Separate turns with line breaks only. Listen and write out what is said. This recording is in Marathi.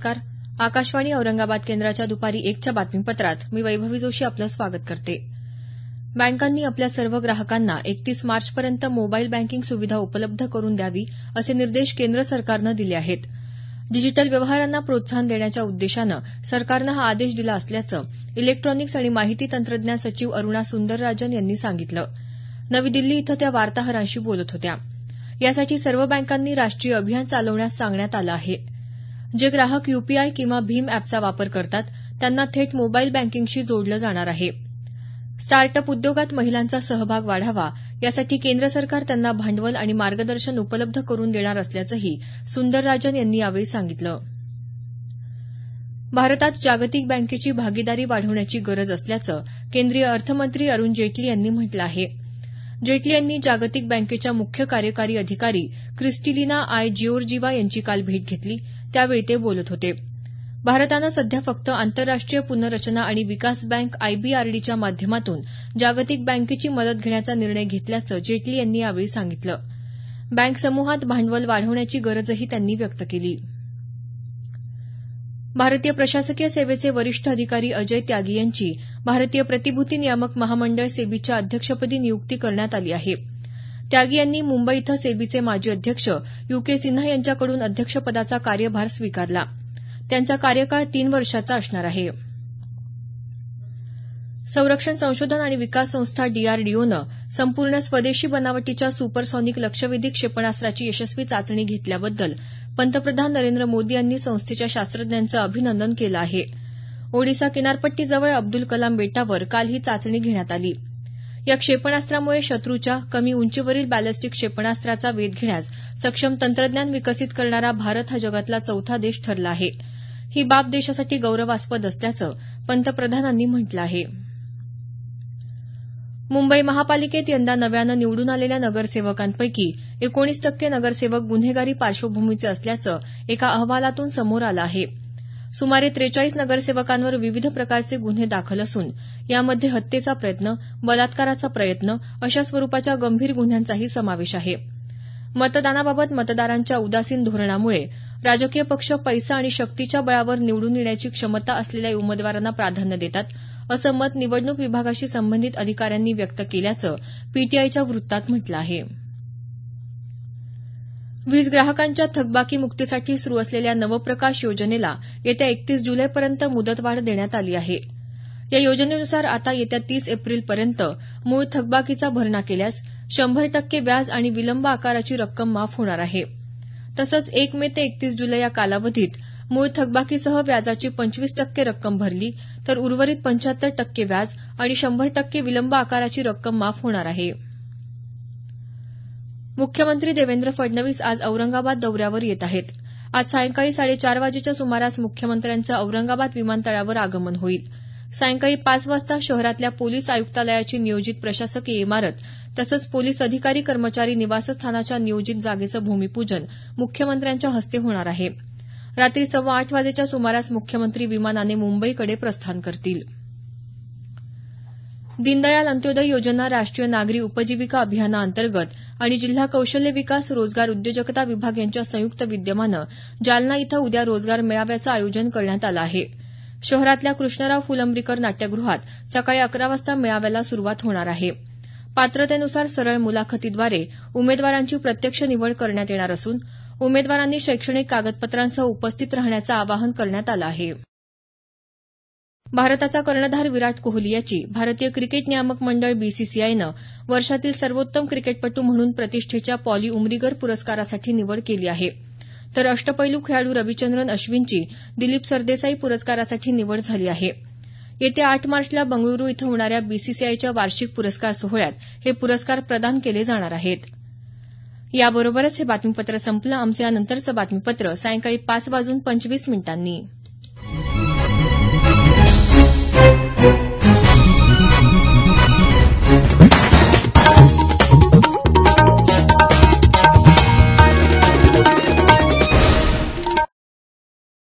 नमस्कार. आकाशवाणी औरंगाबाद केंद्राच्या दुपारी 1च्या बातमीपत्रात मी वैभवी जोशी आपलं स्वागत करते. बँकांनी आपल्या सर्व ग्राहकांना 31 मार्चपर्यंत मोबाईल बँकिंग सुविधा उपलब्ध करून द्यावी असे निर्देश केंद्र सरकारनं दिले आहेत. डिजिटल व्यवहारांना प्रोत्साहन देण्याच्या उद्देशानं सरकारनं हा आदेश दिला असल्याचं इलेक्ट्रॉनिक्स आणि माहिती तंत्रज्ञान सचिव अरुणा सुंदरराजन यांनी सांगितलं. नवी दिल्ली इथं त्या वार्ताहरांशी बोलत होत्या. यासाठी सर्व बँकांनी राष्ट्रीय अभियान चालवण्यास सांगण्यात आलं आहे. जे ग्राहक यूपीआय किंवा भीम अॅपचा वापर करतात त्यांना थेट मोबाईल बँकिंगशी जोडलं जाणार आहे. स्टार्टअप उद्योगात महिलांचा सहभाग वाढावा यासाठी केंद्र सरकार त्यांना भांडवल आणि मार्गदर्शन उपलब्ध करून देणार असल्याचंही सुंदरराजन यांनी यावेळी सांगितलं. भारतात जागतिक बँकेची भागीदारी वाढवण्याची गरज असल्याचं केंद्रीय अर्थमंत्री अरुण जेटली यांनी म्हटलं आहे. जेटली यांनी जागतिक बँकेच्या मुख्य कार्यकारी अधिकारी क्रिस्टिलिना आय जिओर्जिवा यांची काल भेट घेतली त्यावेळी ते बोलत होते. भारतानं सध्या फक्त आंतरराष्ट्रीय पुनर्रचना आणि विकास बँक आयबीआरडीच्या माध्यमातून जागतिक बँकेची मदत घेण्याचा निर्णय घेतल्याचं जेटली यांनी यावेळी सांगितलं. बँक समूहात भांडवल वाढवण्याची गरजही त्यांनी व्यक्त केली. भारतीय प्रशासकीय सेवेचे वरिष्ठ अधिकारी अजय त्यागी यांची भारतीय प्रतिभूती नियामक महामंडळ सेबीच्या अध्यक्षपदी नियुक्ती करण्यात आली आहे. त्यागी यांनी मुंबई इथं सेबीचे माजी अध्यक्ष यूके सिन्हा यांच्याकडून अध्यक्षपदाचा कार्यभार स्वीकारला. त्यांचा कार्यकाळ 3 वर्षाचा असणार आहे. संरक्षण संशोधन आणि विकास संस्था डीआरडीओनं संपूर्ण स्वदेशी बनावटीच्या सुपरसॉनिक लक्ष्यवेधी क्षेपणास्त्राची यशस्वी चाचणी घेतल्याबद्दल पंतप्रधान नरेंद्र मोदी यांनी संस्थेच्या शास्त्रज्ञांचं अभिनंदन केलं आहे. ओडिसा किनारपट्टीजवळ अब्दुल कलाम बेटावर काल ही चाचणी घेण्यात आली. या क्षेपणास्त्रामुळे शत्रूच्या कमी उंचीवरील बॅलिस्टिक क्षेपणास्त्राचा वेध घेण्यास सक्षम तंत्रज्ञान विकसित करणारा भारत हा जगातला चौथा देश ठरला आहे. ही बाब देशासाठी गौरवास्पद असल्याचं पंतप्रधानांनी म्हटलं आहे. मुंबई महापालिकेत यंदा नव्यानं निवडून आलेल्या नगरसेवकांपैकी 19% नगरसेवक गुन्हेगारी पार्श्वभूमीचे असल्याचं एका अहवालातून समोर आलं आहे. सुमारे 43 नगरसेवकांवर विविध प्रकारचे गुन्हे दाखल असून यामध्ये हत्येचा प्रयत्न, बलात्काराचा प्रयत्न अशा स्वरूपाच्या गंभीर गुन्ह्यांचाही समावेश आहे. मतदानाबाबत मतदारांच्या उदासीन धोरणामुळे राजकीय पक्ष पैसा आणि शक्तीच्या बळावर निवडून येण्याची क्षमता असलेल्या उमेदवारांना प्राधान्य देतात असं मत निवडणूक विभागाशी संबंधित अधिकाऱ्यांनी व्यक्त केल्याचं पीटीआयच्या वृत्तात म्हटलं आहे. वीज ग्राहकांच्या थकबाकी मुक्तीसाठी सुरू असलेल्या नवप्रकाश योजनेला येत्या 31 जुलैपर्यंत मुदतवाढ देण्यात आली आहे. या योजनेनुसार आता येत्या 30 एप्रिलपर्यंत मूळ थकबाकीचा भरणा केल्यास 100% व्याज आणि विलंब आकाराची रक्कम माफ होणार आहे. तसंच 1 मे ते 31 जुलै या कालावधीत मूळ थकबाकीसह व्याजाची 25% रक्कम भरली तर उर्वरित 75% व्याज आणि 100% विलंब आकाराची रक्कम माफ होणार आहे. मुख्यमंत्री देवेंद्र फडणवीस आज औरंगाबाद दौऱ्यावर येत आहेत. आज सायंकाळी 4:30 वाजेच्या सुमारास मुख्यमंत्र्यांचं औरंगाबाद विमानतळावर आगमन होईल. सायंकाळी 5 वाजता शहरातल्या पोलीस आयुक्तालयाची नियोजित प्रशासकीय इमारत तसंच पोलीस अधिकारी कर्मचारी निवासस्थानाच्या नियोजित जागेचं भूमिपूजन मुख्यमंत्र्यांच्या हस्ते होणार आहे. रात्री 8:15 वाजेच्या सुमारास मुख्यमंत्री विमानाने मुंबईकडे प्रस्थान करतील. दीनदयाल अंत्योदय योजना राष्ट्रीय नागरी उपजीविका अभियानाअंतर्गत आणि जिल्हा कौशल्य विकास रोजगार उद्योजकता विभाग यांच्या संयुक्त विद्यमानं जालना इथं उद्या रोजगार मेळाव्याचं आयोजन करण्यात आलं आहे. शहरातल्या कृष्णराव फुलंब्रीकर नाट्यगृहात सकाळी 11 वाजता मेळाव्याला सुरुवात होणार आहे. पात्रतेनुसार सरळ मुलाखतीद्वारे उमेदवारांची प्रत्यक्ष निवड करण्यात येणार असून उमेदवारांनी शैक्षणिक कागदपत्रांसह उपस्थित राहण्याचं आवाहन करण्यात आलं आहे. भारताचा कर्णधार विराट कोहली याची भारतीय क्रिकेट नियामक मंडळ बीसीसीआयनं वर्षातील सर्वोत्तम क्रिकेटपटू म्हणून प्रतिष्ठेच्या पॉली उमरीगर पुरस्कारासाठी निवड केली आहे. तर अष्टपैलू खेळाडू रविचंद्रन अश्विनची दिलीप सरदेसाई पुरस्कारासाठी निवड झाली आहे. येत्या 8 मार्चला बंगळुरू इथं होणाऱ्या बीसीसीआयच्या वार्षिक पुरस्कार सोहळ्यात हे पुरस्कार प्रदान केले जाणार आहेत. याबरोबरच हे बातमीपत्र संपलं. आमचं यानंतरचं बातमीपत्र सायंकाळी 5:25 वाजून